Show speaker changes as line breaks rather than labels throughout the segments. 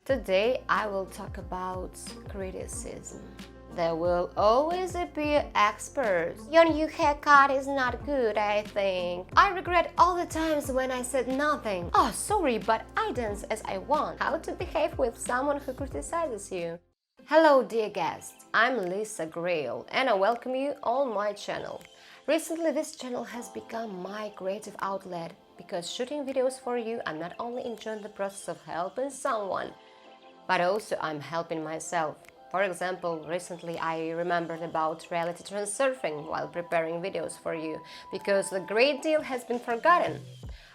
Today I will talk about criticism. There will always appear experts. Your new haircut is not good, I think. I regret all the times when I said nothing. Oh, sorry, but I dance as I want. How to behave with someone who criticizes you. Hello, dear guests. I'm Grail, and I welcome you on my channel. Recently, this channel has become my creative outlet because shooting videos for you, I'm not only enjoying the process of helping someone, but also I'm helping myself. For example, recently I remembered about reality transurfing while preparing videos for you, because a great deal has been forgotten.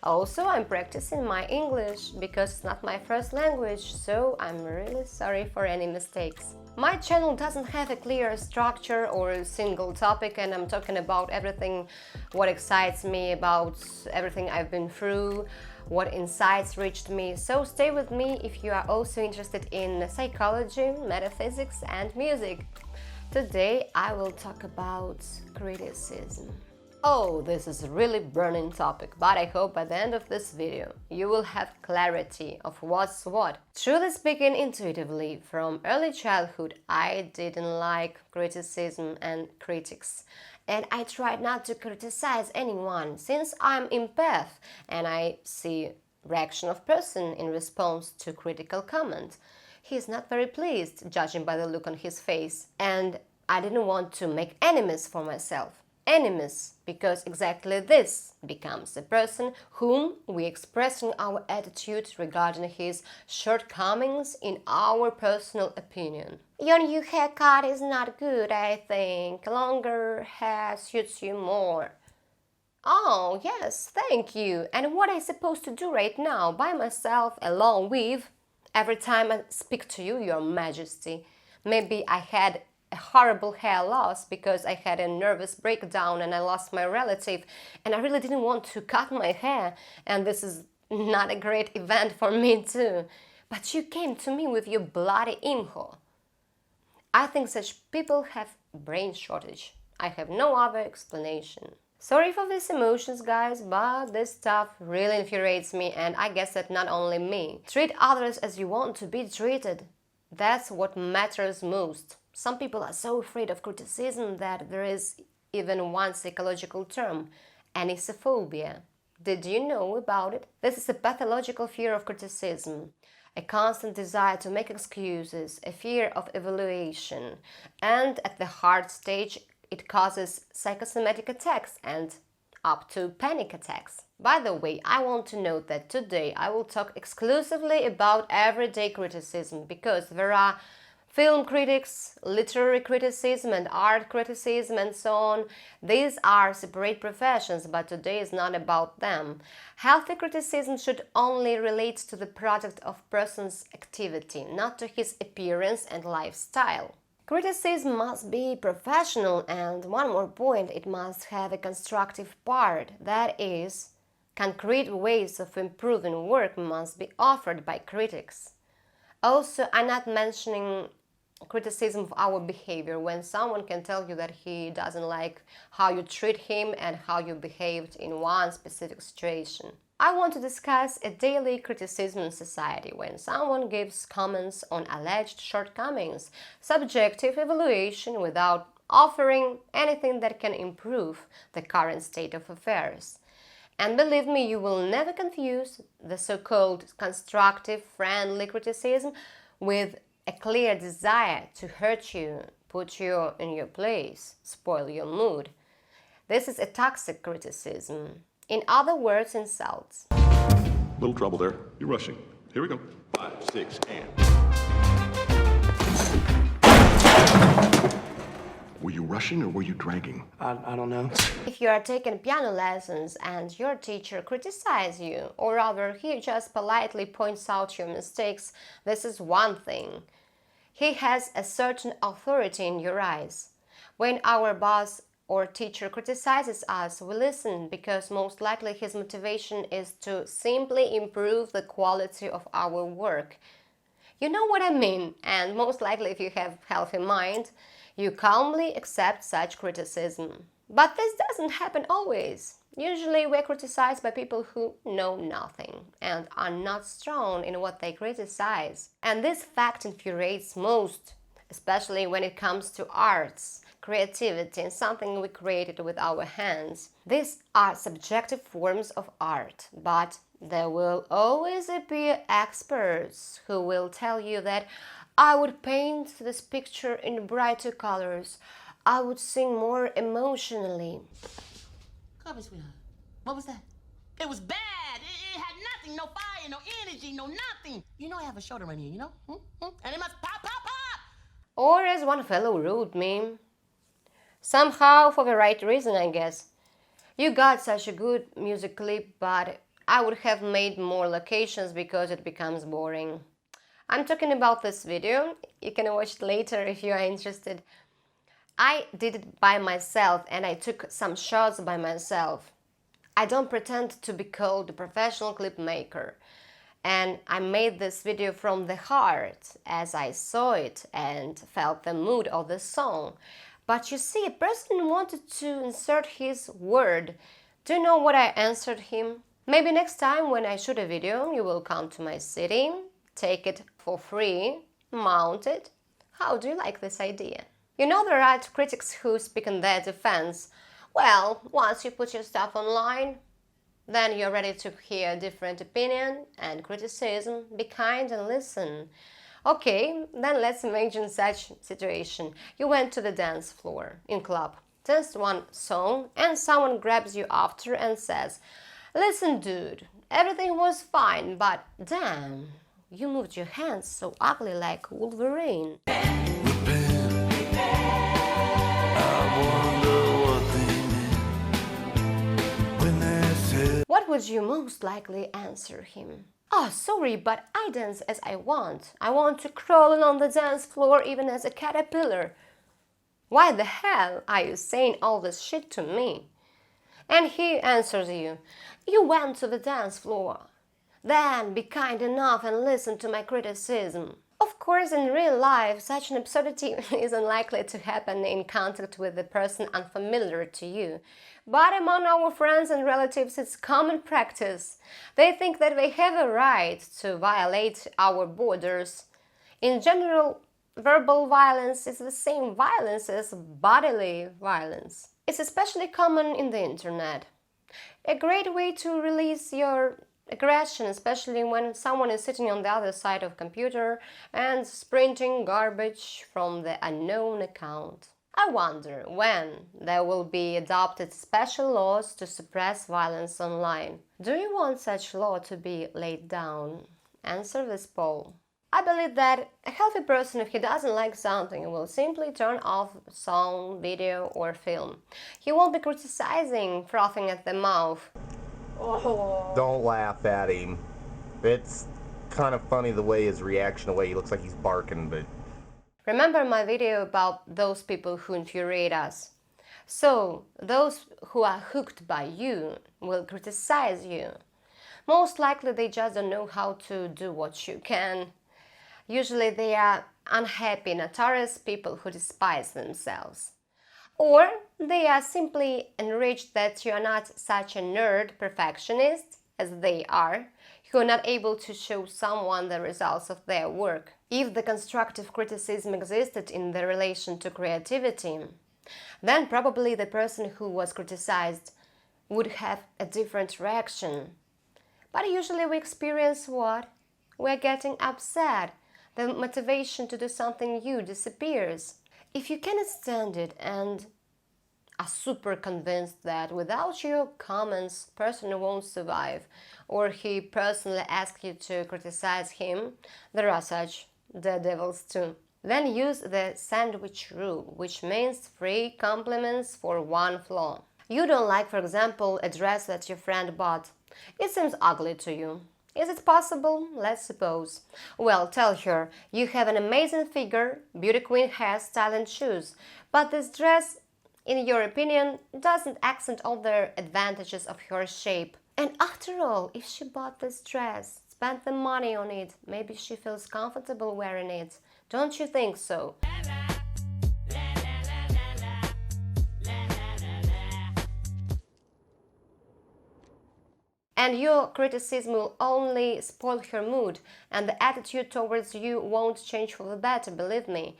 Also, I'm practicing my English because it's not my first language, so I'm really sorry for any mistakes. My channel doesn't have a clear structure or a single topic, and I'm talking about everything what excites me, about everything I've been through, what insights reached me. So stay with me if you are also interested in psychology, metaphysics and music. Today I will talk about criticism. Oh, this is a really burning topic, but I hope by the end of this video you will have clarity of what's what. Truly speaking, intuitively, from early childhood I didn't like criticism and critics. And I tried not to criticize anyone, since I'm empath and I see reaction of person in response to critical comment. He's not very pleased, judging by the look on his face, and I didn't want to make enemies for myself. Enemies, because exactly this becomes a person whom we express in our attitude regarding his shortcomings in our personal opinion. Your new haircut is not good, I think. Longer hair suits you more. Oh, yes, thank you. And what am I supposed to do right now, by myself, alone with? Every time I speak to you, Your Majesty. Maybe I had a horrible hair loss because I had a nervous breakdown and I lost my relative, and I really didn't want to cut my hair, and this is not a great event for me too. But you came to me with your bloody info. I think such people have brain shortage. I have no other explanation. Sorry for these emotions, guys, but this stuff really infuriates me, and I guess that not only me. Treat others as you want to be treated. That's what matters most. Some people are so afraid of criticism that there is even one psychological term, enissophobia. Did you know about it? This is a pathological fear of criticism, a constant desire to make excuses, a fear of evaluation, and at the hard stage it causes psychosomatic attacks and up to panic attacks. By the way, I want to note that today I will talk exclusively about everyday criticism, because there are film critics, literary criticism and art criticism and so on. These are separate professions, but today is not about them. Healthy criticism should only relate to the product of person's activity, not to his appearance and lifestyle. Criticism must be professional, and one more point, it must have a constructive part. That is, concrete ways of improving work must be offered by critics. Also, I'm not mentioning criticism of our behavior, when someone can tell you that he doesn't like how you treat him and how you behaved in one specific situation. I want to discuss a daily criticism in society, when someone gives comments on alleged shortcomings, subjective evaluation without offering anything that can improve the current state of affairs. And believe me, you will never confuse the so-called constructive, friendly criticism with a clear desire to hurt you, put you in your place, spoil your mood. This is a toxic criticism. In other words, insults.
Little trouble there. You're rushing. Here we go. 5, 6, and... Were you rushing or were you dragging?
I don't know.
If you are taking piano lessons and your teacher criticizes you, or rather he just politely points out your mistakes, this is one thing. He has a certain authority in your eyes. When our boss or teacher criticizes us, we listen, because most likely his motivation is to simply improve the quality of our work. You know what I mean, and most likely if you have healthy mind, you calmly accept such criticism. But this doesn't happen always. Usually we're criticized by people who know nothing and are not strong in what they criticize. And this fact infuriates most, especially when it comes to arts, creativity, and something we created with our hands. These are subjective forms of art, but there will always appear experts who will tell you that I would paint this picture in brighter colors, I would sing more emotionally.
Cover, sweetheart. What was that? It was bad. It had nothing, no fire, no energy, no nothing. You know I have a shoulder right here, you know? And it must pop, pop, pop!
Or as one fellow wrote me, somehow for the right reason, I guess. You got such a good music clip, but I would have made more locations because it becomes boring. I'm talking about this video. You can watch it later if you are interested. I did it by myself and I took some shots by myself. I don't pretend to be called a professional clip maker. And I made this video from the heart as I saw it and felt the mood of the song. But you see, a person wanted to insert his word. Do you know what I answered him? Maybe next time when I shoot a video, you will come to my city, take it for free, mount it. How do you like this idea? You know there are critics who speak in their defense. Well, once you put your stuff online, then you're ready to hear a different opinion and criticism. Be kind and listen. Okay, then let's imagine such situation. You went to the dance floor in club, danced one song, and someone grabs you after and says, "Listen, dude, everything was fine, but damn, you moved your hands so ugly like Wolverine." What would you most likely answer him? "Oh, sorry, but I dance as I want. I want to crawl on the dance floor even as a caterpillar. Why the hell are you saying all this shit to me?" And he answers you, "You went to the dance floor. Then be kind enough and listen to my criticism." Of course, in real life, such an absurdity is unlikely to happen in contact with a person unfamiliar to you. But among our friends and relatives, it's common practice. They think that they have a right to violate our borders. In general, verbal violence is the same violence as bodily violence. It's especially common in the internet. A great way to release your aggression, especially when someone is sitting on the other side of the computer and sprinting garbage from the unknown account. I wonder when there will be adopted special laws to suppress violence online. Do you want such law to be laid down? Answer this poll. I believe that a healthy person, if he doesn't like something, will simply turn off song, video or film. He won't be criticizing, frothing at the mouth.
Don't laugh at him. It's kind of funny the way his reaction, the way he looks like he's barking, but...
Remember my video about those people who infuriate us? So, those who are hooked by you will criticize you. Most likely they just don't know how to do what you can. Usually they are unhappy, notorious people who despise themselves. Or they are simply enraged that you are not such a nerd perfectionist as they are, who are not able to show someone the results of their work. If the constructive criticism existed in the relation to creativity, then probably the person who was criticized would have a different reaction. But usually we experience what? We're getting upset. The motivation to do something new disappears. If you cannot stand it and are super convinced that without your comments person won't survive, or he personally asks you to criticize him, there are such daredevils too. Then use the sandwich rule, which means 3 compliments for 1 flaw. You don't like, for example, a dress that your friend bought. It seems ugly to you. Is it possible? Let's suppose. Well, tell her, you have an amazing figure, beauty queen hairstyle and shoes, but this dress, in your opinion, doesn't accent all the advantages of her shape. And after all, if she bought this dress, spent the money on it, maybe she feels comfortable wearing it. Don't you think so? And your criticism will only spoil her mood, and the attitude towards you won't change for the better, believe me.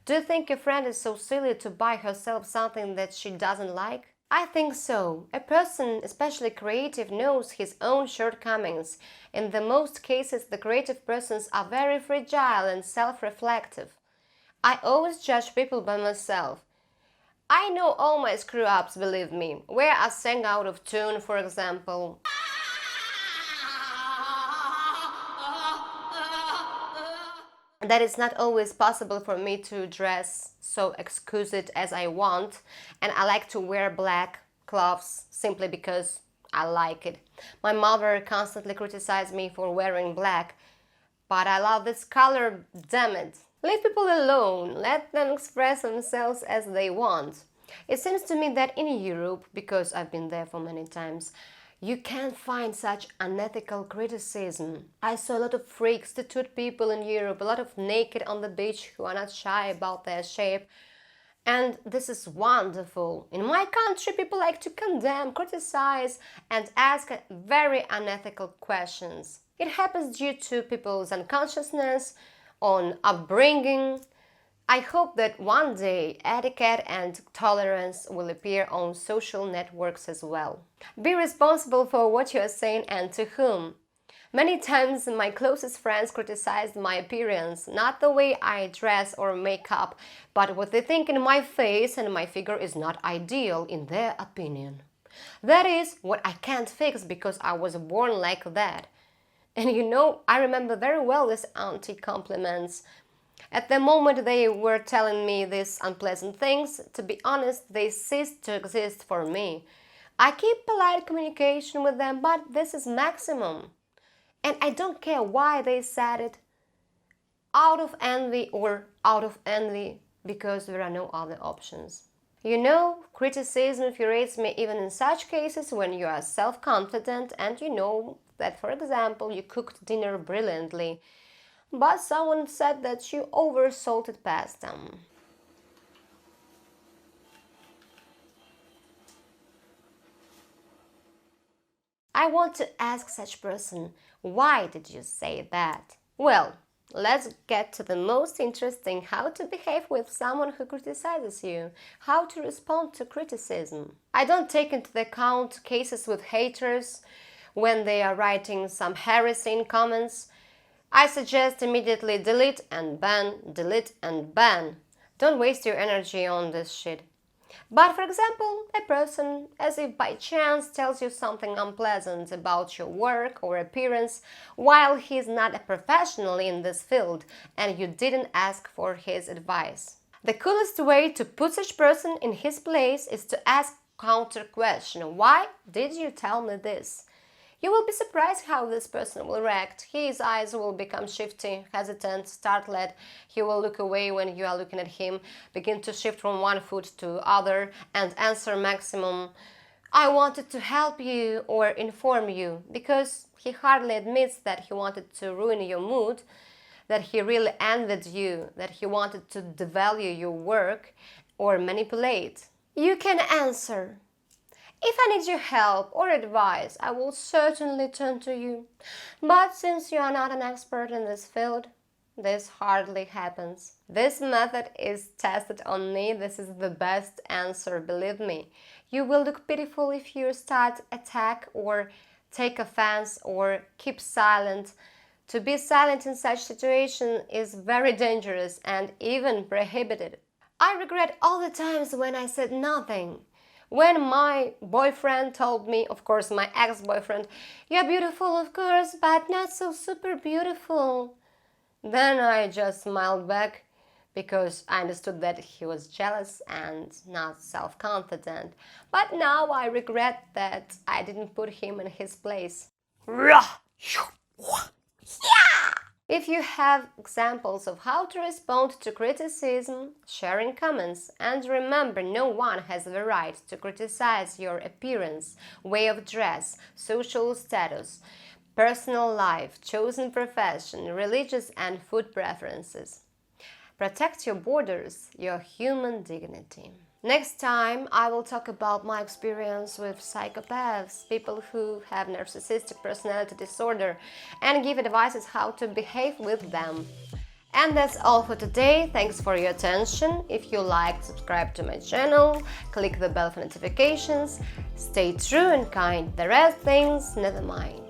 Do you think your friend is so silly to buy herself something that she doesn't like? I think so. A person, especially creative, knows his own shortcomings. In the most cases, the creative persons are very fragile and self-reflective. I always judge people by myself. I know all my screw-ups, believe me, where I sang out of tune, for example. That it's not always possible for me to dress so exquisite as I want, and I like to wear black clothes simply because I like it. My mother constantly criticized me for wearing black, but I love this color, damn it. Leave people alone, let them express themselves as they want. It seems to me that in Europe, because I've been there for many times, you can't find such unethical criticism. I saw a lot of freaks, tattooed people in Europe, a lot of naked on the beach who are not shy about their shape. And this is wonderful. In my country, people like to condemn, criticize, and ask very unethical questions. It happens due to people's unconsciousness, on upbringing. I hope that one day etiquette and tolerance will appear on social networks as well. Be responsible for what you are saying and to whom. Many times my closest friends criticized my appearance, not the way I dress or make up, but what they think in my face and my figure is not ideal in their opinion. That is what I can't fix because I was born like that. And you know, I remember very well these anti-compliments. At the moment they were telling me these unpleasant things, to be honest, they ceased to exist for me. I keep polite communication with them, but this is maximum. And I don't care why they said it, out of envy or out of envy, because there are no other options. You know, criticism infuriates me even in such cases when you are self-confident and you know that, for example, you cooked dinner brilliantly, but someone said that you over-salted pasta. I want to ask such person, why did you say that? Well, let's get to the most interesting, how to behave with someone who criticizes you, how to respond to criticism. I don't take into account cases with haters when they are writing some heresy in comments. I suggest immediately delete and ban, delete and ban. Don't waste your energy on this shit. But for example, a person, as if by chance, tells you something unpleasant about your work or appearance while he's not a professional in this field and you didn't ask for his advice. The coolest way to put such person in his place is to ask counter question. Why did you tell me this? You will be surprised how this person will react. His eyes will become shifty, hesitant, startled. He will look away when you are looking at him, begin to shift from one foot to other, and answer maximum, "I wanted to help you" or inform you, because he hardly admits that he wanted to ruin your mood, that he really envied you, that he wanted to devalue your work or manipulate. You can answer, "If I need your help or advice, I will certainly turn to you. But since you are not an expert in this field, this hardly happens." This method is tested on me. This is the best answer, believe me. You will look pitiful if you start attack or take offense or keep silent. To be silent in such situation is very dangerous and even prohibited. I regret all the times when I said nothing. When my boyfriend told me, of course my ex-boyfriend, "You're beautiful of course, but not so super beautiful." Then I just smiled back because I understood that he was jealous and not self-confident. But now I regret that I didn't put him in his place. If you have examples of how to respond to criticism, share in comments, and remember, no one has the right to criticize your appearance, way of dress, social status, personal life, chosen profession, religious and food preferences. Protect your borders, your human dignity. Next time, I will talk about my experience with psychopaths, people who have narcissistic personality disorder, and give advices how to behave with them. And that's all for today. Thanks for your attention. If you liked, subscribe to my channel, click the bell for notifications. Stay true and kind. The rest things, never mind.